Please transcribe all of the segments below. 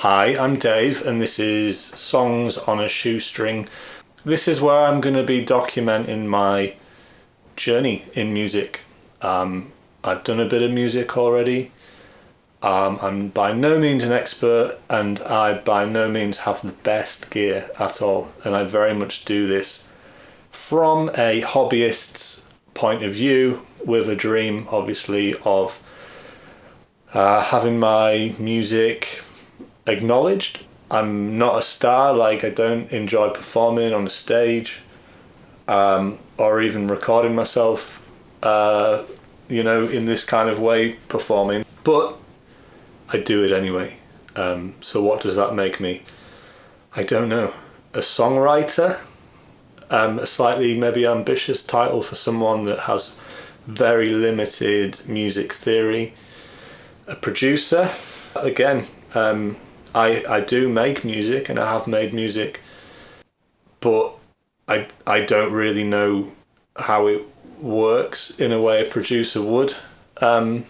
Hi, I'm Dave, and this is Songs on a Shoestring. This is where I'm going to be documenting my journey in music. I've done a bit of music already. I'm by no means an expert, and I by no means have the best gear at all. And I very much do this from a hobbyist's point of view, with a dream, obviously, of having my music acknowledged. I'm not a star, like I don't enjoy performing on the stage, or even recording myself, in this kind of way, performing, but I do it anyway. So what does that make me? I don't know. A songwriter? A slightly maybe ambitious title for someone that has very limited music theory. A producer? Again, I do make music, and I have made music, but I don't really know how it works in a way a producer would. So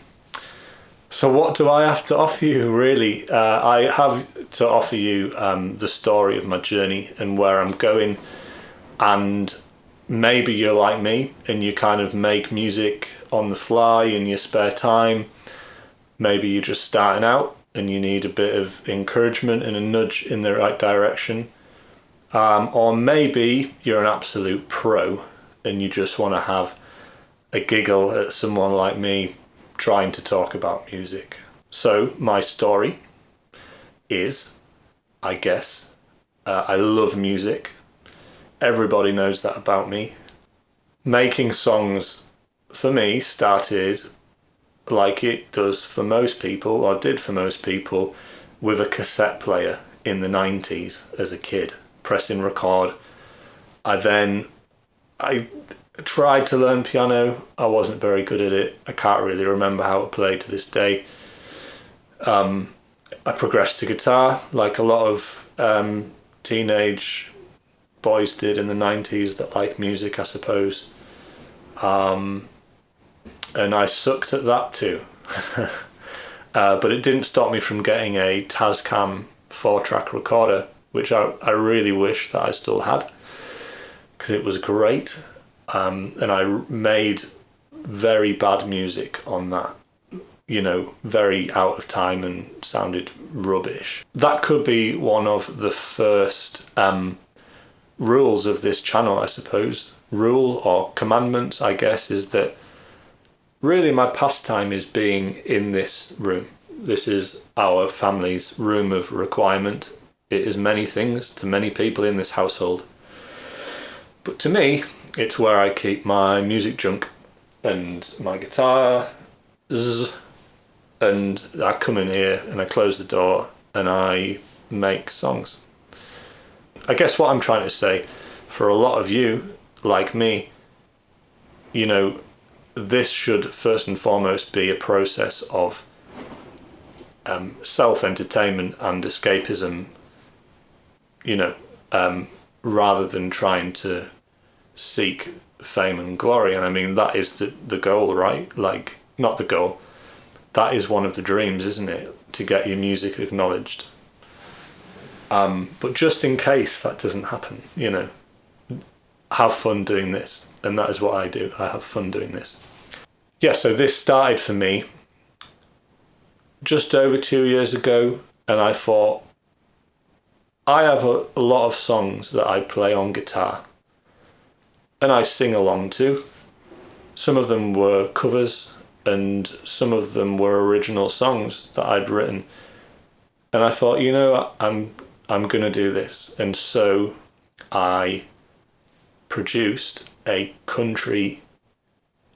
what do I have to offer you, really? I have to offer you the story of my journey and where I'm going. And maybe you're like me and you kind of make music on the fly in your spare time. Maybe you're just starting out and you need a bit of encouragement and a nudge in the right direction. Or maybe you're an absolute pro and you just want to have a giggle at someone like me trying to talk about music. So my story is, I guess, I love music. Everybody knows that about me. Making songs for me started like it does for most people, or did for most people, with a cassette player in the 90s as a kid, pressing record. I tried to learn piano. I wasn't very good at it. I can't really remember how to play to this day. I progressed to guitar, like a lot of teenage boys did in the 90s that like music, I suppose. And I sucked at that too. But it didn't stop me from getting a Tascam 4-track recorder, which I really wish that I still had, because it was great. And I made very bad music on that, very out of time and sounded rubbish. That could be one of the first rules of this channel, I suppose. Rule or commandments, I guess, is that really my pastime is being in this room. This is our family's room of requirement. It is many things to many people in this household. But to me, it's where I keep my music junk and my guitar, and I come in here and I close the door and I make songs. I guess what I'm trying to say, for a lot of you, like me, this should first and foremost be a process of self-entertainment and escapism, rather than trying to seek fame and glory. And I mean, that is the goal, right? Like, not the goal. That is one of the dreams, isn't it? To get your music acknowledged. But just in case that doesn't happen, have fun doing this. And that is what I do. I have fun doing this. Yeah, so this started for me just over 2 years ago, and I thought, I have a lot of songs that I play on guitar and I sing along to. Some of them were covers and some of them were original songs that I'd written. And I thought, I'm gonna do this. And so I produced a country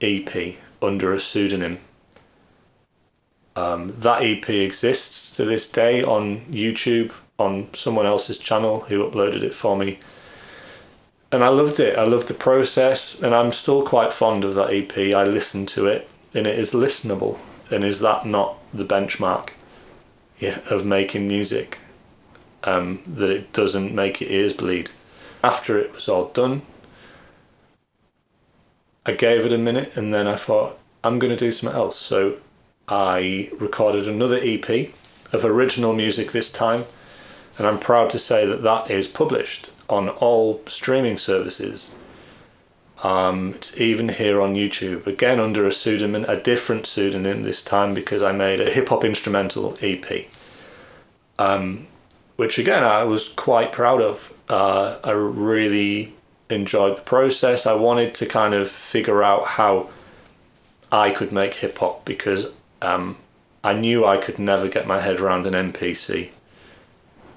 EP under a pseudonym. That EP exists to this day on YouTube, on someone else's channel who uploaded it for me. And I loved it. I loved the process, and I'm still quite fond of that EP. I listen to it, and it is listenable. And is that not the benchmark, of making music? That it doesn't make your ears bleed. After it was all done, I gave it a minute, and then I thought, I'm going to do something else. So I recorded another EP of original music this time, and I'm proud to say that that is published on all streaming services. It's even here on YouTube, again under a pseudonym, a different pseudonym this time, because I made a hip-hop instrumental EP, which again I was quite proud of. I really enjoyed the process. I wanted to kind of figure out how I could make hip-hop, because I knew I could never get my head around an MPC.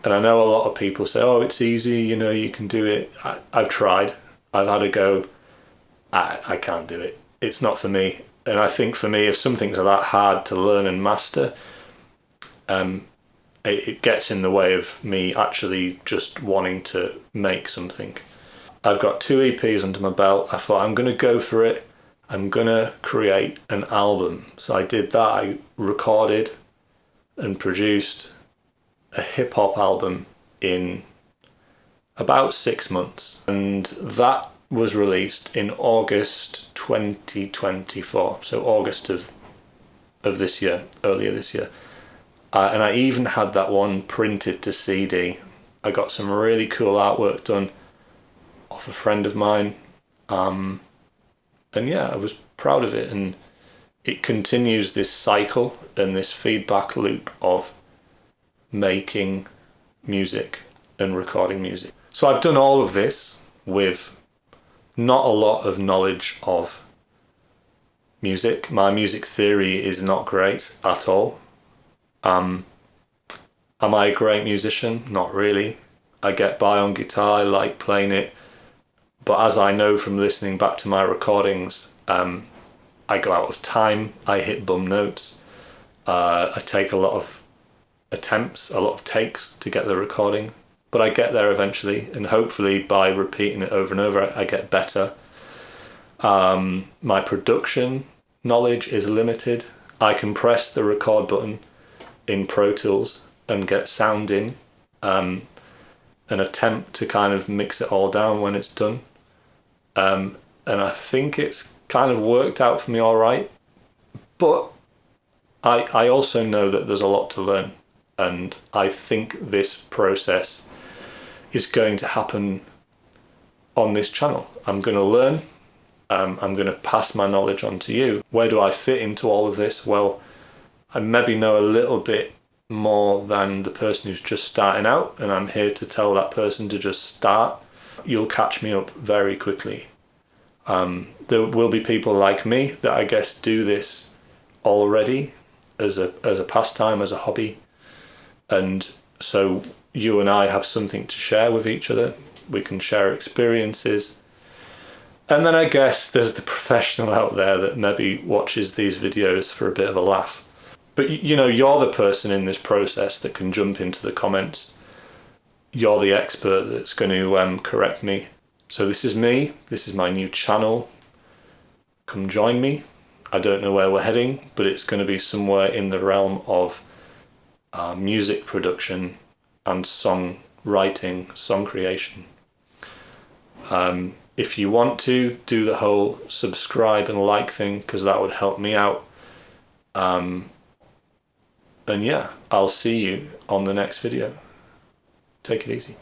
And I know a lot of people say, oh, it's easy, you know, you can do it. I've tried. I've had a go. I can't do it. It's not for me. And I think for me, if something's that hard to learn and master, it gets in the way of me actually just wanting to make something. I've got 2 EPs under my belt. I thought, I'm going to go for it. I'm going to create an album. So I did that. I recorded and produced a hip-hop album in about 6 months. And that was released in August 2024. So August of this year, earlier this year. And I even had that one printed to CD. I got some really cool artwork done off a friend of mine. And yeah, I was proud of it. And it continues this cycle and this feedback loop of making music and recording music. So I've done all of this with not a lot of knowledge of music. My music theory is not great at all. Am I a great musician? Not really. I get by on guitar, I like playing it. But as I know from listening back to my recordings, I go out of time, I hit bum notes. I take a lot of attempts, a lot of takes to get the recording. But I get there eventually, and hopefully by repeating it over and over, I get better. My production knowledge is limited. I can press the record button in Pro Tools and get sound in, and attempt to kind of mix it all down when it's done. And I think it's kind of worked out for me all right. But I also know that there's a lot to learn, and I think this process is going to happen on this channel. I'm going to learn. I'm going to pass my knowledge on to you. Where do I fit into all of this? Well, I maybe know a little bit more than the person who's just starting out, and I'm here to tell that person to just start. You'll catch me up very quickly. There will be people like me that I guess do this already as a pastime, as a hobby, and so you and I have something to share with each other. We can share experiences. And then I guess there's the professional out there that maybe watches these videos for a bit of a laugh. But you know, you're the person in this process that can jump into the comments. You're the expert that's going to correct me. So this is me. This is my new channel. Come join me. I don't know where we're heading, but it's going to be somewhere in the realm of music production and song writing, song creation. If you want to do the whole subscribe and like thing, because that would help me out. And yeah, I'll see you on the next video. Take it easy.